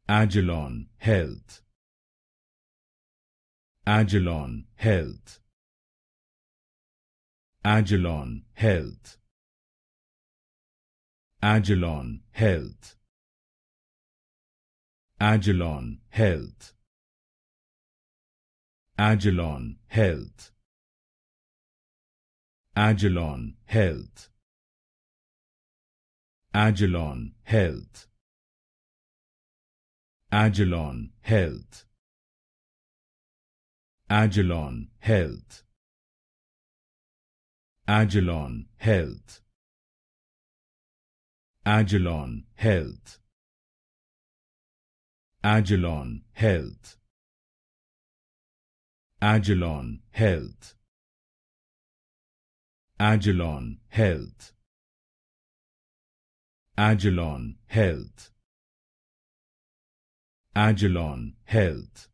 Agilon Health. Agilon Health. Agilon Health. Agilon Health. Agilon Health. Agilon Health. Agilon Health. Agilon Health. Agilon Health. Agilon Health. Agilon Health. Agilon Health. Agilon Health. Agilon Health. Agilon Health. Agilon Health. Agilon Health.